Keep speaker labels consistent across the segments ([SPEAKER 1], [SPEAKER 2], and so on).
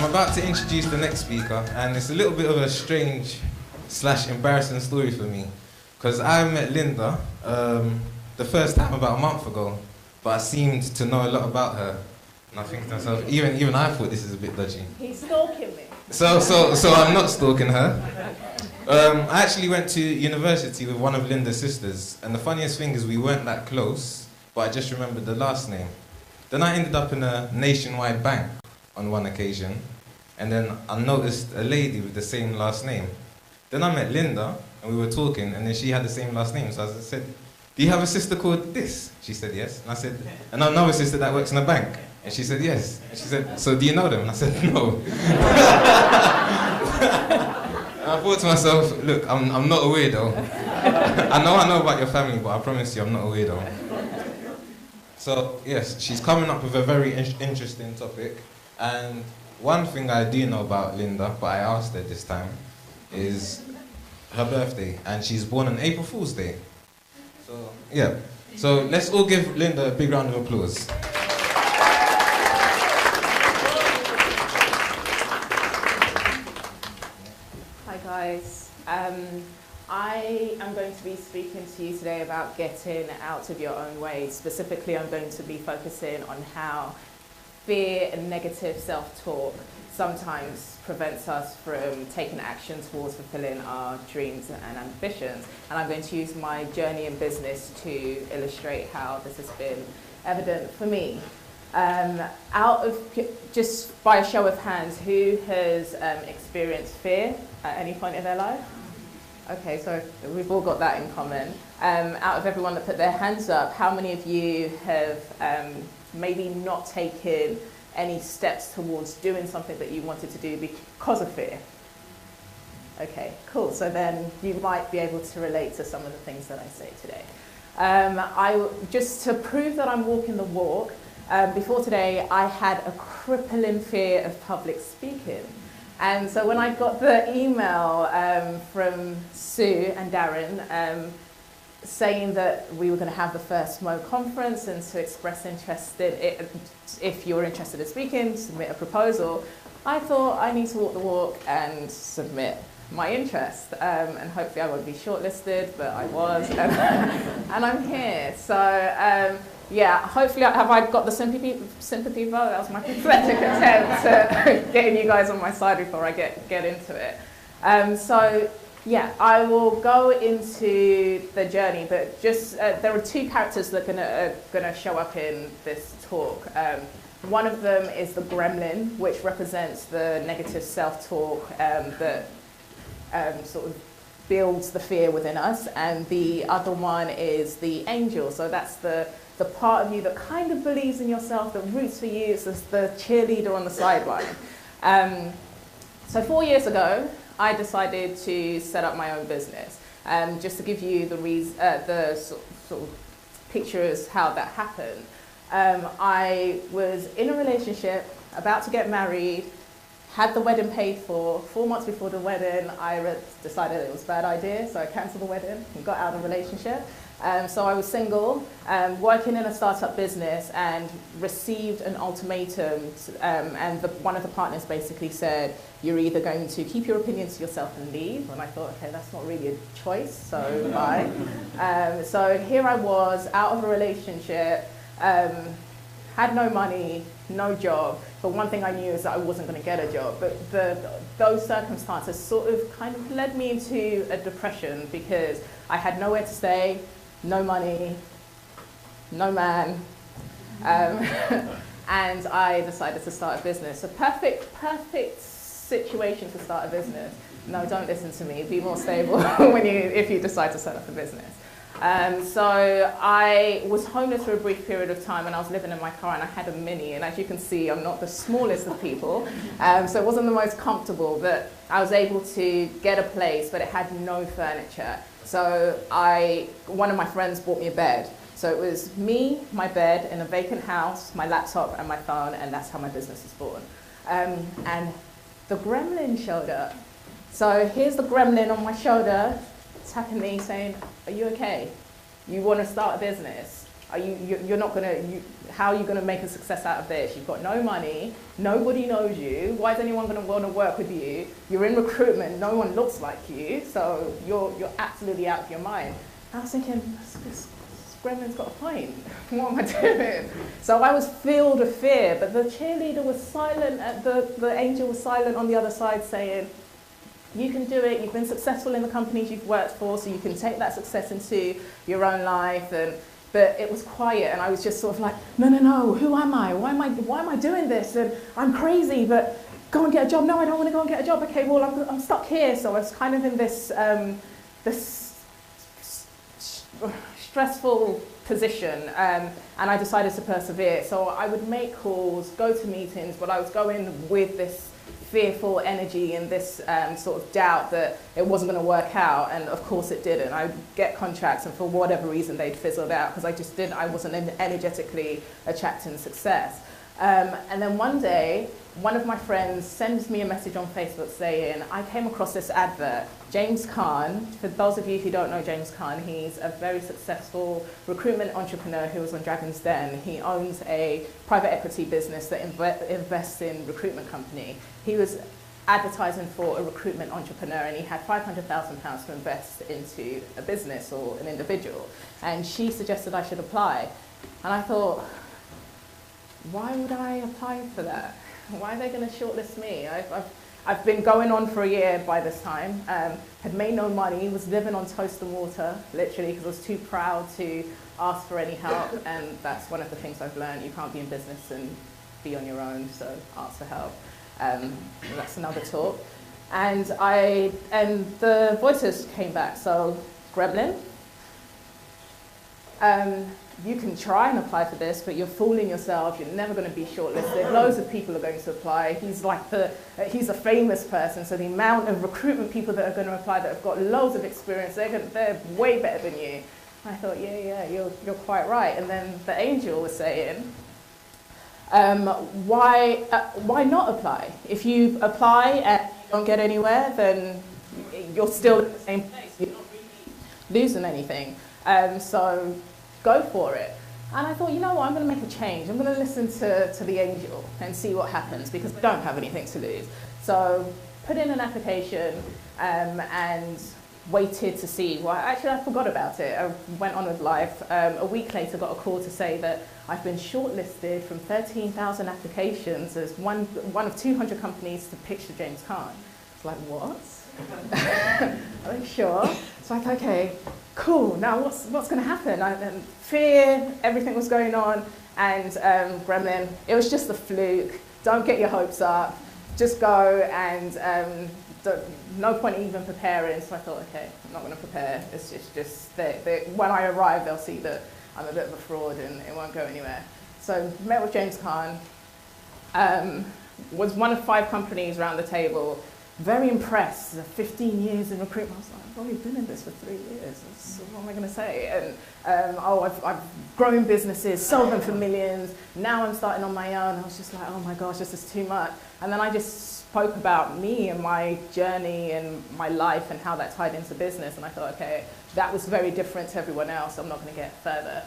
[SPEAKER 1] about to introduce the next speaker, and it's a little bit of a strange / embarrassing story for me, because I met Linda the first time about a month ago, but I seemed to know a lot about her, and I think to myself, even I thought this is a bit dodgy.
[SPEAKER 2] He's stalking me.
[SPEAKER 1] So I'm not stalking her. I actually went to university with one of Linda's sisters, and the funniest thing is we weren't that close, but I just remembered the last name. Then I ended up in a nationwide bank on one occasion, and then I noticed a lady with the same last name. Then I met Linda, and we were talking, and then she had the same last name, so I said, "Do you have a sister called this?" She said, "Yes." And I said, "And another sister that works in a bank?" And she said, "Yes." And she said, "So do you know them?" And I said, "No." And I thought to myself, look, I'm not a weirdo. I know about your family, but I promise you I'm not a weirdo. So, yes, she's coming up with a very interesting topic. And one thing I do know about Linda, but I asked her this time, is her birthday. And she's born on April Fool's Day. So, yeah. So let's all give Linda a big round of applause.
[SPEAKER 2] Hi guys. I am going to be speaking to you today about getting out of your own way. Specifically, I'm going to be focusing on how fear and negative self-talk sometimes prevents us from taking action towards fulfilling our dreams and ambitions. And I'm going to use my journey in business to illustrate how this has been evident for me. Just by a show of hands, who has experienced fear at any point in their life? Okay, so we've all got that in common. Out of everyone that put their hands up, how many of you have maybe not taken any steps towards doing something that you wanted to do because of fear? Okay, cool. So then you might be able to relate to some of the things that I say today. Just to prove that I'm walking the walk, before today I had a crippling fear of public speaking. And so when I got the email from Sue and Darren saying that we were going to have the first Mo conference and to express interest in it, if you're interested in speaking, submit a proposal, I thought I need to walk the walk and submit my interest. And hopefully I won't be shortlisted, but I was, and I'm here. So yeah, hopefully have I got the sympathy vote? That was my pathetic attempt at getting you guys on my side before I get into it. So yeah, I will go into the journey, but just there are two characters that are gonna show up in this talk. One of them is the gremlin, which represents the negative self-talk that sort of builds the fear within us, and the other one is the angel. So that's the part of you that kind of believes in yourself, that roots for you. It's the cheerleader on the sideline. So 4 years ago, I decided to set up my own business. Just to give you the sort of picture as how that happened. I was in a relationship, about to get married, had the wedding paid for. 4 months before the wedding, I decided it was a bad idea, so I cancelled the wedding and got out of the relationship. So I was single, working in a startup business, and received an ultimatum. And one of the partners basically said, "You're either going to keep your opinions to yourself and leave." And I thought, okay, that's not really a choice, so bye. So here I was, out of a relationship, had no money, no job. But one thing I knew is that I wasn't going to get a job. But those circumstances sort of kind of led me into a depression, because I had nowhere to stay, no money, no man, and I decided to start a business. A perfect situation to start a business. No, don't listen to me. Be more stable if you decide to set up a business. So I was homeless for a brief period of time, and I was living in my car, and I had a Mini, and as you can see, I'm not the smallest of people, so it wasn't the most comfortable, but I was able to get a place, but it had no furniture. So one of my friends bought me a bed. So it was me, my bed, in a vacant house, my laptop and my phone, and that's how my business was born. And the gremlin showed up. So here's the gremlin on my shoulder, tapping me, saying, "Are you okay? You want to start a business?" You're not gonna, how are you gonna make a success out of this? You've got no money, nobody knows you, why is anyone gonna wanna work with you? You're in recruitment, no one looks like you, so you're absolutely out of your mind. And I was thinking, this gremlin's got a point. What am I doing? So I was filled with fear, but the cheerleader was silent, the angel was silent on the other side saying, you can do it, you've been successful in the companies you've worked for, so you can take that success into your own life. But it was quiet, and I was just sort of like, no, who am I? Why am I doing this? And I'm crazy, but go and get a job. No, I don't want to go and get a job. Okay, well, I'm stuck here. So I was kind of in this, stressful position, and I decided to persevere. So I would make calls, go to meetings, but I was going with this fearful energy and this sort of doubt that it wasn't going to work out, and of course it didn't. I'd get contracts, and for whatever reason they'd fizzled out because I wasn't energetically attracting success. And then one day, one of my friends sends me a message on Facebook saying, I came across this advert. James Caan, for those of you who don't know James Caan, he's a very successful recruitment entrepreneur who was on Dragon's Den. He owns a private equity business that invests in recruitment company. He was advertising for a recruitment entrepreneur, and he had £500,000 to invest into a business or an individual. And she suggested I should apply. And I thought, why would I apply for that? Why are they going to shortlist me? I've been going on for a year by this time, had made no money, was living on toast and water, literally, because I was too proud to ask for any help, and that's one of the things I've learned. You can't be in business and be on your own, so ask for help. That's another talk. And the voices came back, so Gremlin, you can try and apply for this, but you're fooling yourself. You're never going to be shortlisted. Loads of people are going to apply. He's a famous person, so the amount of recruitment people that are going to apply that have got loads of experience, they're way better than you. I thought, yeah, you're quite right. And then the angel was saying, why not apply? If you apply and you don't get anywhere, then you're still in the same place. You're not really losing anything. So go for it. And I thought, you know what, I'm going to make a change. I'm going to listen to the angel and see what happens, because I don't have anything to lose. So put in an application and waited to see. Well, actually, I forgot about it. I went on with life. A week later, got a call to say that I've been shortlisted from 13,000 applications as one of 200 companies to pitch to James Caan. It's like, what? Are you sure? So I thought, okay, cool, now what's going to happen? Fear, everything was going on, and Gremlin, it was just a fluke. Don't get your hopes up. Just go, and no point even preparing. So I thought, okay, I'm not going to prepare. It's just when I arrive, they'll see that I'm a bit of a fraud and it won't go anywhere. So met with James Caan, was one of 5 companies around the table. Very impressed. 15 years in recruitment. I was like, I've only been in this for 3 years. So what am I going to say? And I've grown businesses, sold them for millions. Now I'm starting on my own. I was just like, oh my gosh, this is too much. And then I just spoke about me and my journey and my life and how that tied into business. And I thought, okay, that was very different to everyone else. I'm not going to get further.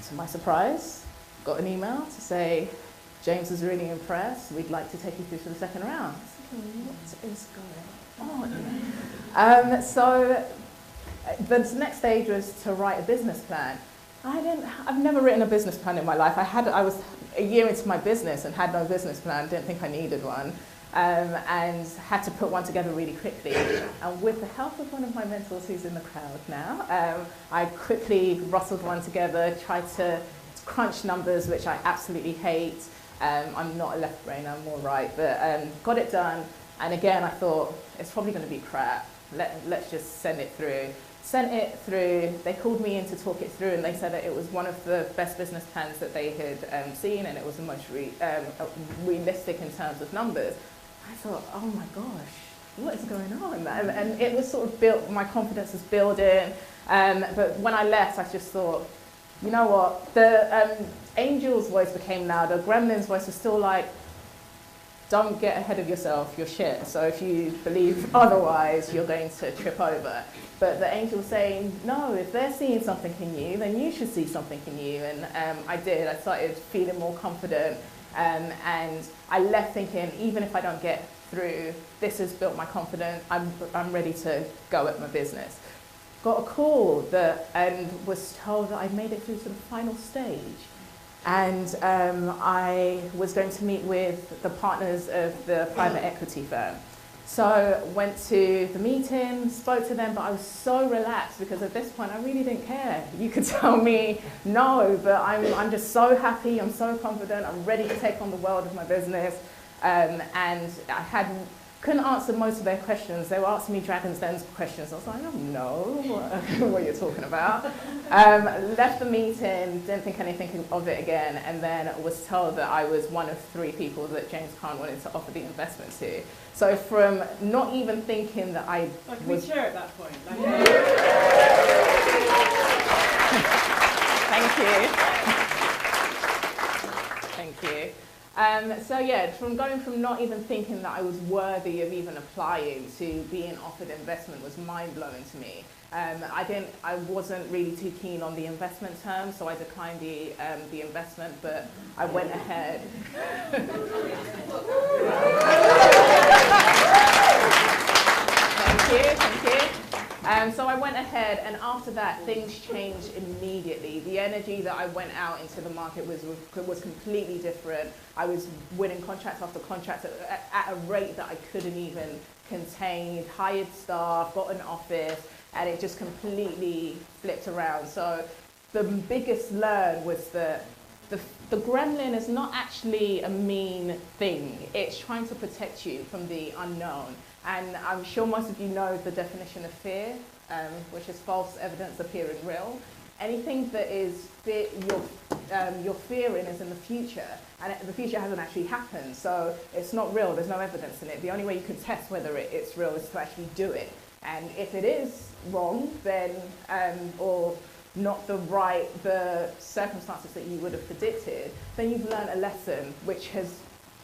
[SPEAKER 2] To my surprise, got an email to say, James is really impressed. We'd like to take you through to the second round. What is going on? So the next stage was to write a business plan. I've never written a business plan in my life. I was a year into my business and had no business plan, didn't think I needed one, and had to put one together really quickly. And with the help of one of my mentors who's in the crowd now, I quickly rustled one together, tried to crunch numbers, which I absolutely hate. I'm not a left brainer, I'm more right, but got it done. And again, I thought, it's probably going to be crap. Let's just send it through. Sent it through, they called me in to talk it through, and they said that it was one of the best business plans that they had seen, and it was the most realistic in terms of numbers. I thought, oh my gosh, what is going on? And it was sort of built, my confidence was building, but when I left, I just thought, you know what, the angel's voice became louder, Gremlin's voice was still like, don't get ahead of yourself, you're shit. So if you believe otherwise, you're going to trip over. But the angel's saying, no, if they're seeing something in you, then you should see something in you. And I did. I started feeling more confident. And I left thinking, even if I don't get through, this has built my confidence. I'm ready to go at my business. Got a call and was told that I'd made it through to the final stage. And I was going to meet with the partners of the private equity firm. So went to the meeting, spoke to them, but I was so relaxed because at this point I really didn't care. You could tell me no, but I'm just so happy, I'm so confident, I'm ready to take on the world of my business. And I couldn't answer most of their questions. They were asking me Dragon's Den questions. I was like, I don't know what you're talking about. Left the meeting, didn't think anything of it again, and then was told that I was one of 3 people that James Caan wanted to offer the investment to. So from not even thinking that I
[SPEAKER 3] Can
[SPEAKER 2] was...
[SPEAKER 3] we cheer at that point?
[SPEAKER 2] Thank you. Thank you. So yeah, from going from not even thinking that I was worthy of even applying to being offered investment was mind-blowing to me. I wasn't really too keen on the investment terms, so I declined the investment, but I went ahead. Thank you. So I went ahead, and after that, things changed immediately. The energy that I went out into the market was completely different. I was winning contract after contract at a rate that I couldn't even contain, hired staff, got an office, and it just completely flipped around. So the biggest learn was that the gremlin is not actually a mean thing. It's trying to protect you from the unknown. And I'm sure most of you know the definition of fear, which is false evidence appearing real. Anything that is you're fearing is in the future, and the future hasn't actually happened, so it's not real, there's no evidence in it. The only way you can test whether it's real is to actually do it. And if it is wrong, then, or not the circumstances that you would have predicted, then you've learned a lesson which has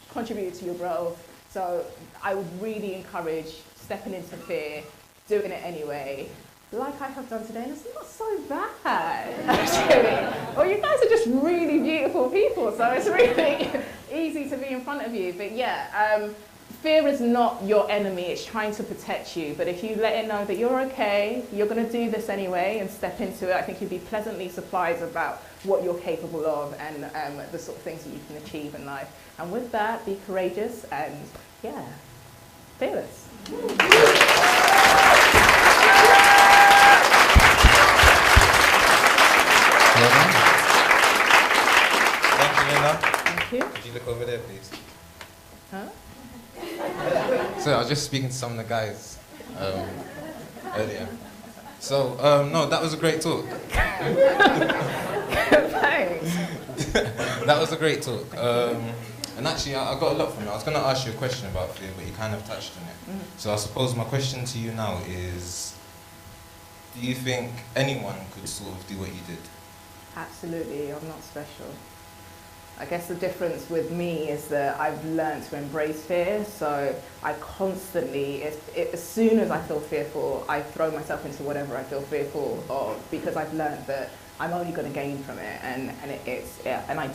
[SPEAKER 2] contributed to your growth. So I would really encourage stepping into fear, doing it anyway, like I have done today, and it's not so bad, actually. Well, you guys are just really beautiful people, so it's really easy to be in front of you. But yeah, fear is not your enemy, it's trying to protect you. But if you let it know that you're okay, you're going to do this anyway and step into it, I think you'd be pleasantly surprised about what you're capable of and the sort of things that you can achieve in life. And with that, be courageous and, yeah, fearless.
[SPEAKER 1] Well done. Thank you, Linda.
[SPEAKER 2] Thank you.
[SPEAKER 1] Could you look over there, please?
[SPEAKER 2] Huh?
[SPEAKER 1] So I was just speaking to some of the guys earlier. So, no, that was a great talk.
[SPEAKER 2] Thanks.
[SPEAKER 1] That was a great talk. And actually, I got a lot from it. I was going to ask you a question about fear, but you kind of touched on it. So I suppose my question to you now is, do you think anyone could sort of do what you did?
[SPEAKER 2] Absolutely, I'm not special. I guess the difference with me is that I've learned to embrace fear, so I constantly, as soon as I feel fearful, I throw myself into whatever I feel fearful of, because I've learned that I'm only going to gain from it, and I do.